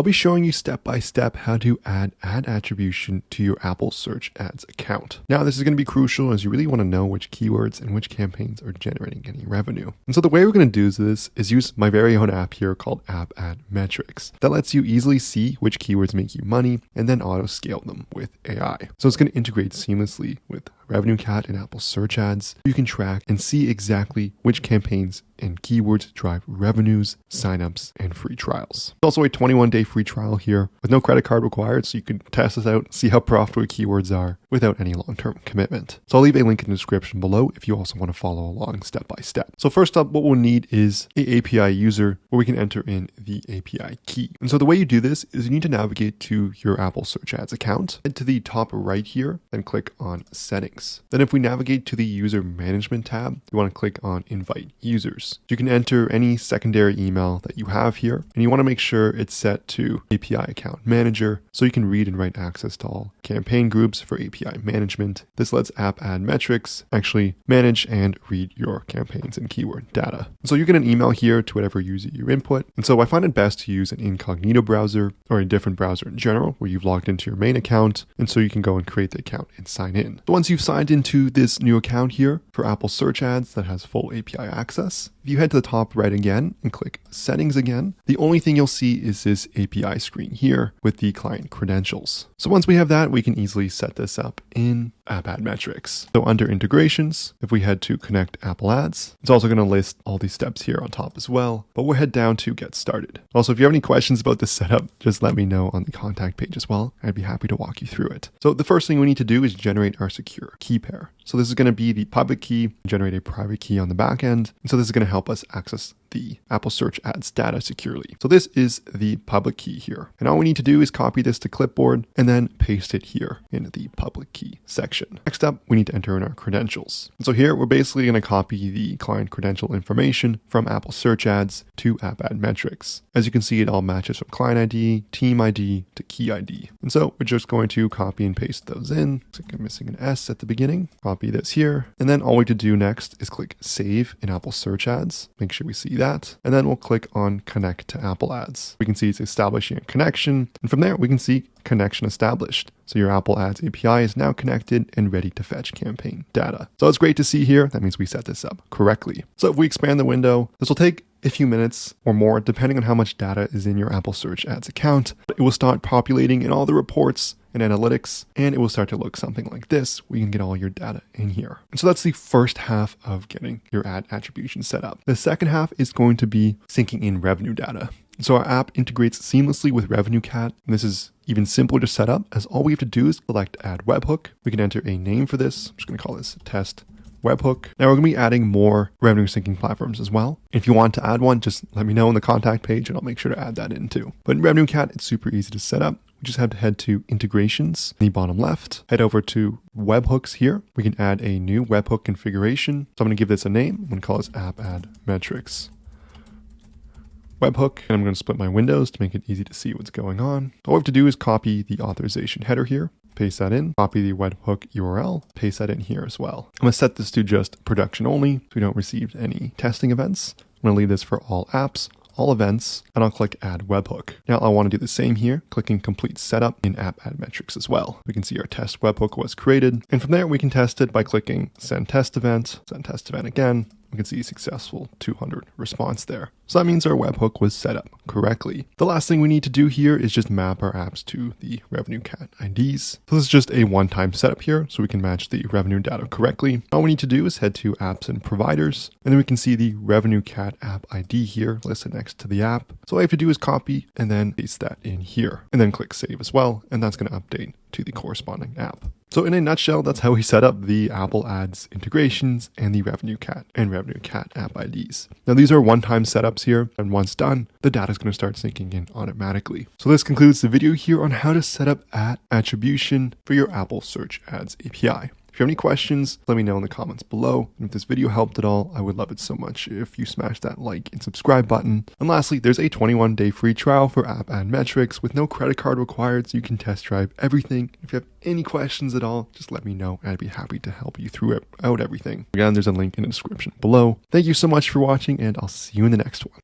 I'll be showing you step by step how to add ad attribution to your Apple Search Ads account. Now, this is going to be crucial as you really want to know which keywords and which campaigns are generating any revenue. And so the way we're going to do this is use my very own app here called App Ad Metrics that lets you easily see which keywords make you money and then auto scale them with AI. So it's going to integrate seamlessly with RevenueCat and Apple Search Ads. You can track and see exactly which campaigns and keywords drive revenues, signups, and free trials. There's also a 21-day free trial here with no credit card required, so you can test this out, see how profitable keywords are without any long-term commitment. So I'll leave a link in the description below if you also want to follow along step by step. So first up, what we'll need is an API user where we can enter in the API key. And so the way you do this is you need to navigate to your Apple Search Ads account, head to the top right here, then click on Settings. Then if we navigate to the User Management tab, you want to click on Invite Users. You can enter any secondary email that you have here, and you want to make sure it's set to API Account Manager so you can read and write access to all campaign groups for API management. This lets App Ad Metrics actually manage and read your campaigns and keyword data. So you get an email here to whatever user you input. And so I find it best to use an incognito browser or a different browser in general where you've logged into your main account. And so you can go and create the account and sign in. So once you've signed into this new account here for Apple Search Ads that has full API access, if you head to the top right again and click Settings again, the only thing you'll see is this API screen here with the client credentials. So once we have that, we can easily set this up in App Ad Metrics. So under integrations, if we head to connect Apple Ads, it's also going to list all these steps here on top as well, but we'll head down to get started. Also, if you have any questions about this setup, just let me know on the contact page as well. I'd be happy to walk you through it. So the first thing we need to do is generate our secure key pair. So this is going to be the public key, generate a private key on the back end. And so this is going to help us access the Apple Search Ads data securely. So this is the public key here. And all we need to do is copy this to clipboard and then paste it here in the public key section. Next up, we need to enter in our credentials. And so here we're basically going to copy the client credential information from Apple Search Ads to App Ad Metrics. As you can see, it all matches from client ID, team ID to key ID. And so we're just going to copy and paste those in. Looks like I'm missing an S at the beginning. Copy this here. And then all we have to do next is click Save in Apple Search Ads. Make sure we see that. And then we'll click on Connect to Apple Ads. We can see it's establishing a connection. And from there, we can see connection established. So your Apple Ads API is now connected and ready to fetch campaign data. So it's great to see here. That means we set this up correctly. So if we expand the window, this will take a few minutes or more, depending on how much data is in your Apple Search Ads account. It will start populating in all the reports and analytics, and it will start to look something like this, where you can get all your data in here. And so that's the first half of getting your ad attribution set up. The second half is going to be syncing in revenue data. So our app integrates seamlessly with RevenueCat, and this is even simpler to set up as all we have to do is select Add Webhook. We can enter a name for this. I'm just going to call this Test Webhook. Now we're going to be adding more revenue syncing platforms as well. If you want to add one, just let me know on the contact page and I'll make sure to add that in too. But in RevenueCat, it's super easy to set up. We just have to head to integrations in the bottom left, head over to webhooks here. We can add a new webhook configuration. So I'm going to give this a name. I'm going to call this App Ad Metrics Webhook. And I'm going to split my windows to make it easy to see what's going on. All we have to do is copy the authorization header here, paste that in, copy the webhook URL, paste that in here as well. I'm going to set this to just production only so we don't receive any testing events. I'm going to leave this for all apps, all events, and I'll click Add Webhook. Now I want to do the same here, clicking Complete Setup in App Ad Metrics as well. We can see our test webhook was created, and from there we can test it by clicking Send Test Event, Send Test Event again. We can see successful 200 response there. So that means our webhook was set up correctly. The last thing we need to do here is just map our apps to the RevenueCat IDs. So this is just a one-time setup here, so we can match the revenue data correctly. All we need to do is head to Apps and Providers, and then we can see the RevenueCat app ID here listed next to the app. So all I have to do is copy and then paste that in here, and then click Save as well, and that's going to update to the corresponding app. So in a nutshell, that's how we set up the Apple Ads integrations and the RevenueCat and RevenueCat app IDs. Now these are one-time setups here, and once done, the data is going to start syncing in automatically. So this concludes the video here on how to set up ad attribution for your Apple Search Ads API. If you have any questions, let me know in the comments below. And if this video helped at all, I would love it so much if you smash that like and subscribe button. And lastly, there's a 21-day free trial for App Ad Metrics with no credit card required, so you can test drive everything. If you have any questions at all, just let me know and I'd be happy to help you through out everything. Again, there's a link in the description below. Thank you so much for watching, and I'll see you in the next one.